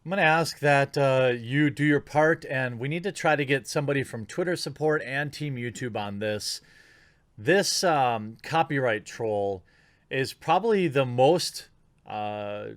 I'm going to ask that you do your part, and we need to try to get somebody from Twitter support and Team YouTube on this. This copyright troll is probably the most out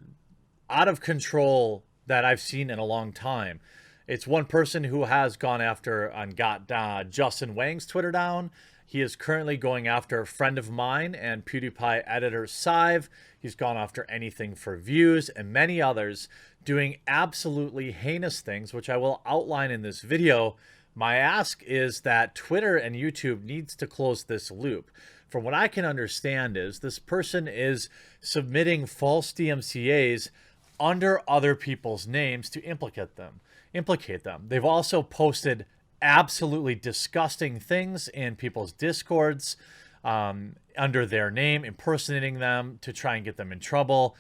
of control that I've seen in a long time. It's one person who has gone after and got Justin Wang's Twitter down. He is currently going after a friend of mine and PewDiePie editor Sive. He's gone after anything for views and many others, doing absolutely heinous things, which I will outline in this video. My ask is that Twitter and YouTube needs to close this loop. From what I can understand is this person is submitting false DMCAs under other people's names to implicate them. They've also posted absolutely disgusting things in people's discords under their name, impersonating them to try and get them in trouble.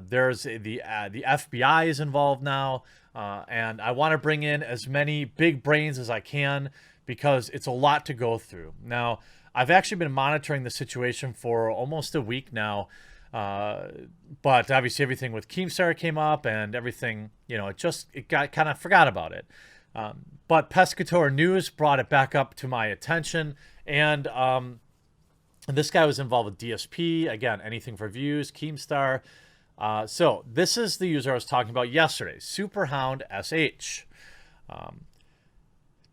There's the FBI is involved now, and I want to bring in as many big brains as I can because it's a lot to go through. Now, I've actually been monitoring the situation for almost a week now, but obviously everything with Keemstar came up and everything, it got kind of forgot about it. But Pescator News brought it back up to my attention, and this guy was involved with DSP, again, anything for views, Keemstar. So this is the user I was talking about yesterday, Superhound SH.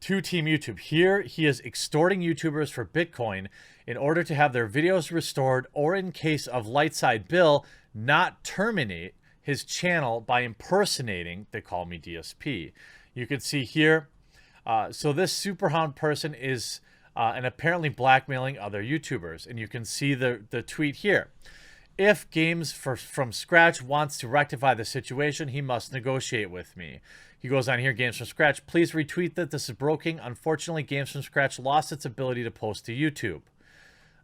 To Team YouTube. Here, he is extorting YouTubers for Bitcoin in order to have their videos restored, or in case of Lightside Bill, not terminate his channel by impersonating They Call Me DSP. You can see here, so this Superhound person is and apparently blackmailing other YouTubers. And you can see the tweet here. If Games from Scratch wants to rectify the situation, he must negotiate with me. He goes on here, Games from Scratch, please retweet that this is broken. Unfortunately, Games from Scratch lost its ability to post to YouTube.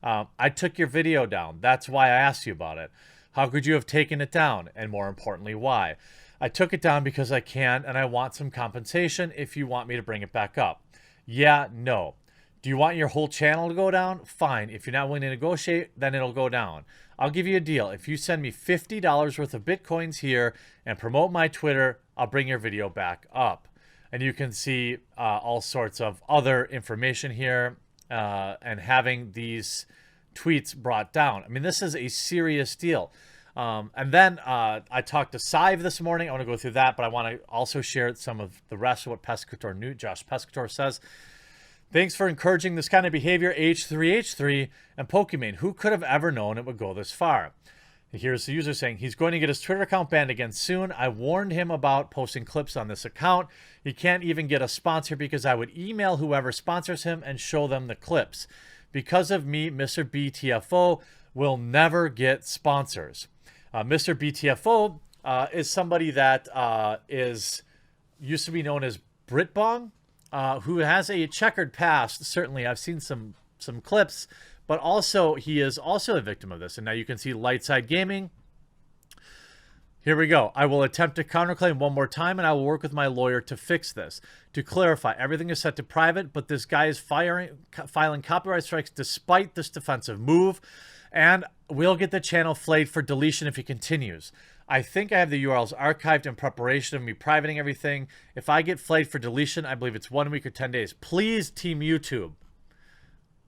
I took your video down. That's why I asked you about it. How could you have taken it down? And more importantly, why? I took it down because I can, and I want some compensation if you want me to bring it back up. Yeah, no. Do you want your whole channel to go down? Fine. If you're not willing to negotiate, then it'll go down. I'll give you a deal. If you send me $50 worth of Bitcoins here and promote my Twitter, I'll bring your video back up. And you can see all sorts of other information here and having these tweets brought down. I mean, this is a serious deal. And then I talked to Sive this morning. I want to go through that, but I want to also share some of the rest of what Pescator knew. Josh Pescator says, thanks for encouraging this kind of behavior, H3H3 and Pokimane. Who could have ever known it would go this far? Here's the user saying, he's going to get his Twitter account banned again soon. I warned him about posting clips on this account. He can't even get a sponsor because I would email whoever sponsors him and show them the clips. Because of me, Mr. BTFO will never get sponsors. Mr. BTFO is somebody that used to be known as Britbong, who has a checkered past. Certainly, I've seen some clips, but also he is also a victim of this. And now you can see Lightside Gaming. Here we go. I will attempt to counterclaim one more time, and I will work with my lawyer to fix this. To clarify, everything is set to private, but this guy is filing copyright strikes despite this defensive move, and we'll get the channel flayed for deletion if he continues. I think I have the URLs archived in preparation of me privating everything. If I get flayed for deletion, I believe it's 1 week or 10 days. Please, Team YouTube,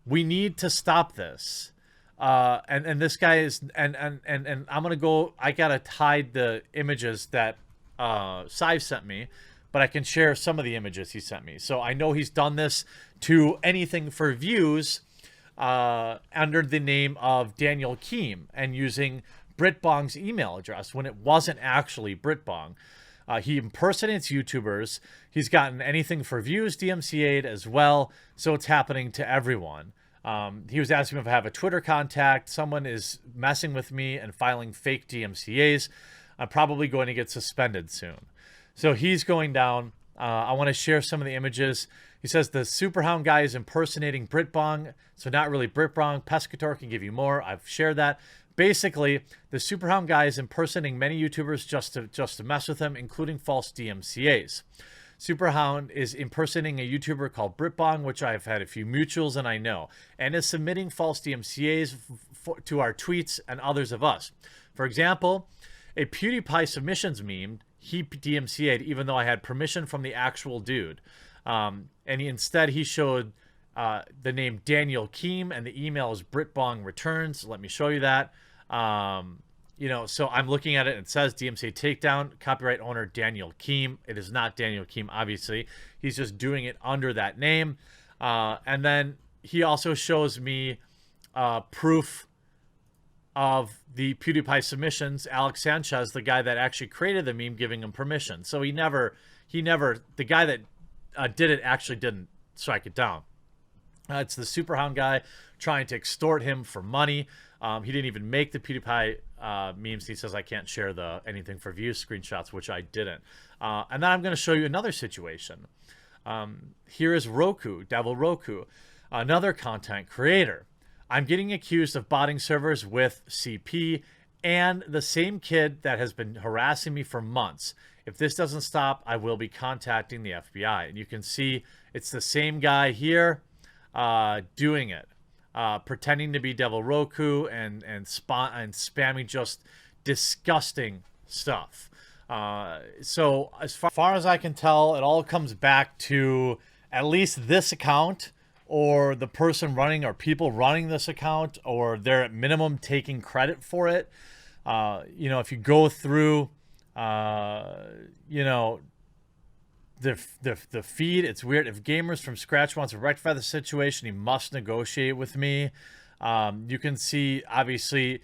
we need to stop this. And this guy is, and I'm gonna go. I gotta hide the images that Sive sent me, but I can share some of the images he sent me. So I know he's done this to anything for views under the name of Daniel Keem and using Britbong's email address when it wasn't actually Britbong. He impersonates YouTubers. He's gotten anything for views DMCA'd as well. So it's happening to everyone. He was asking if I have a Twitter contact. Someone is messing with me and filing fake DMCAs. I'm probably going to get suspended soon. So he's going down. I want to share some of the images. He says the Superhound guy is impersonating Britbong. So not really Britbong. Pescator can give you more. I've shared that. Basically, the Superhound guy is impersonating many YouTubers just to mess with them, including false DMCAs. Superhound is impersonating a YouTuber called Britbong, which I've had a few mutuals and I know, and is submitting false DMCAs to our tweets and others of us. For example, a PewDiePie submissions meme, he DMCA'd even though I had permission from the actual dude. And instead he showed the name Daniel Keem, and the email is Britbong Returns. Let me show you that. You know, so I'm looking at it, and it says DMCA takedown, copyright owner Daniel Keem. It is not Daniel Keem, obviously. He's just doing it under that name. And then he also shows me proof of the PewDiePie submissions, Alex Sanchez, the guy that actually created the meme, giving him permission. So he never, the guy that did it actually didn't strike it down. It's the Superhound guy trying to extort him for money. He didn't even make the PewDiePie memes. He says I can't share anything for views screenshots, which I didn't. And then I'm going to show you another situation. Here is Roku, Devil Roku, another content creator. I'm getting accused of botting servers with CP and the same kid that has been harassing me for months. If this doesn't stop, I will be contacting the FBI. And you can see it's the same guy here doing it, pretending to be Devil Roku and spamming just disgusting stuff. So as far as I can tell, it all comes back to at least this account, or the person running, or people running this account, or they're at minimum taking credit for it. You know, if you go through, you know, the feed, it's weird. If Gamers from Scratch wants to rectify the situation, he must negotiate with me. You can see, obviously,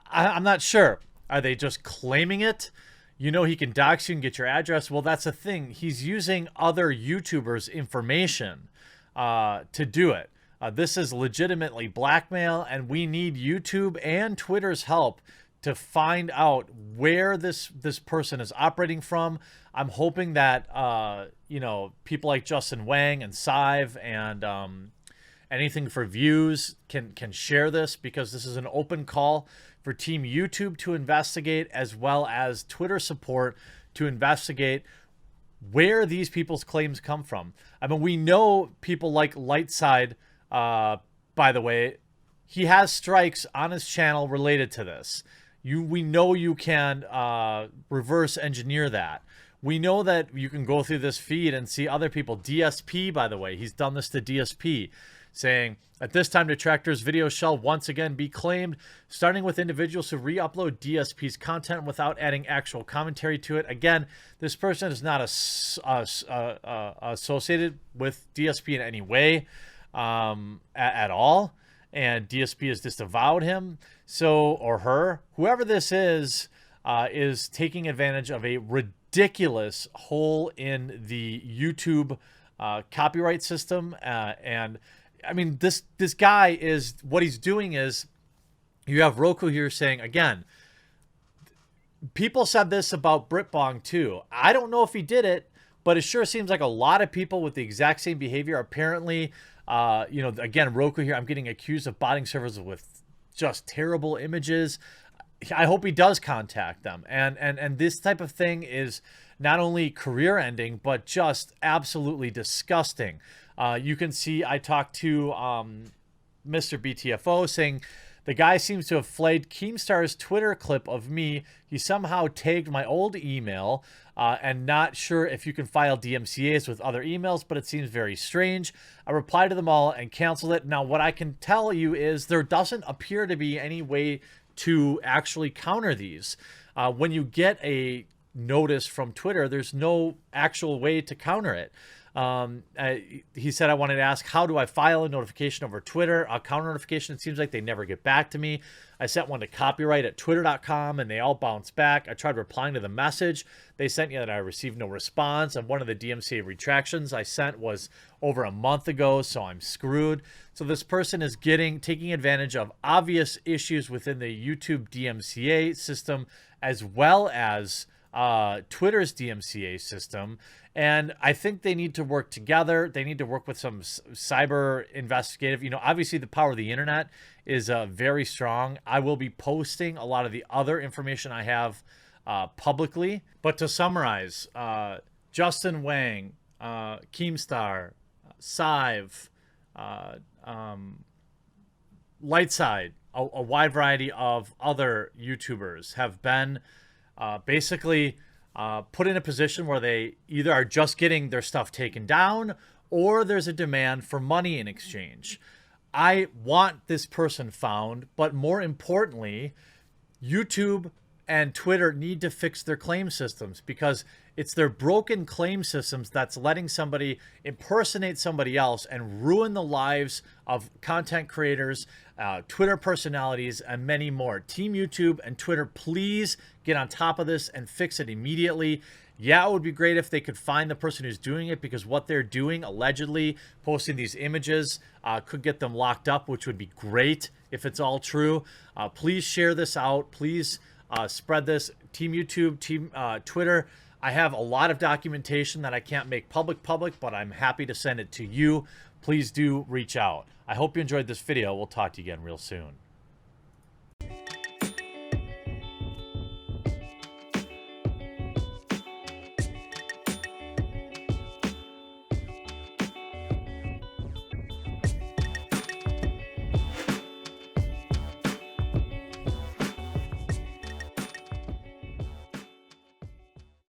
I'm not sure. Are they just claiming it? You know, he can dox you and get your address. Well, that's the thing. He's using other YouTubers' information to do it. This is legitimately blackmail, and we need YouTube and Twitter's help to find out where this person is operating from. I'm hoping that you know, people like Justin Wang and Sive and anything for views can share this, because this is an open call for Team YouTube to investigate, as well as Twitter support to investigate where these people's claims come from. I mean, we know people like Lightside, by the way, he has strikes on his channel related to this. We know you can reverse engineer that. We know that you can go through this feed and see other people. DSP, by the way, he's done this to DSP, saying, at this time, detractors' videos shall once again be claimed, starting with individuals who re-upload DSP's content without adding actual commentary to it. Again, this person is not associated with DSP in any way at all, and DSP has disavowed him, or her. Whoever this is taking advantage of a ridiculous hole in the YouTube copyright system, and I mean, this guy is, what he's doing is, you have Roku here saying, again, people said this about Britbong too. I don't know if he did it, but it sure seems like a lot of people with the exact same behavior. Apparently, you know, again, Roku here, I'm getting accused of botting servers with just terrible images. I hope he does contact them. And this type of thing is not only career ending, but just absolutely disgusting. You can see I talked to Mr. BTFO saying, the guy seems to have flayed Keemstar's Twitter clip of me. He somehow tagged my old email, and not sure if you can file DMCAs with other emails, but it seems very strange. I replied to them all and canceled it. Now, what I can tell you is there doesn't appear to be any way to actually counter these. When you get a notice from Twitter, there's no actual way to counter it. He said, I wanted to ask, how do I file a notification over Twitter? A counter notification, it seems like they never get back to me. I sent one to copyright at twitter.com and they all bounced back. I tried replying to the message they sent you that I received no response. And one of the DMCA retractions I sent was over a month ago, so I'm screwed. So this person is taking advantage of obvious issues within the YouTube DMCA system, as well as Twitter's DMCA system. And I think they need to work together. They need to work with some cyber investigative. You know, obviously the power of the internet is very strong. I will be posting a lot of the other information I have publicly. But to summarize, Justin Wang, Keemstar, Sive, Lightside, a wide variety of other YouTubers have been basically put in a position where they either are just getting their stuff taken down or there's a demand for money in exchange. I want this person found, but more importantly, YouTube and Twitter need to fix their claim systems, because it's their broken claim systems that's letting somebody impersonate somebody else and ruin the lives of content creators, Twitter personalities, and many more. Team YouTube and Twitter, please get on top of this and fix it immediately. Yeah, it would be great if they could find the person who's doing it, because what they're doing, allegedly posting these images, could get them locked up, which would be great if it's all true. Please share this out. Please spread this. Team YouTube, Team Twitter. I have a lot of documentation that I can't make public, but I'm happy to send it to you. Please do reach out. I hope you enjoyed this video. We'll talk to you again real soon.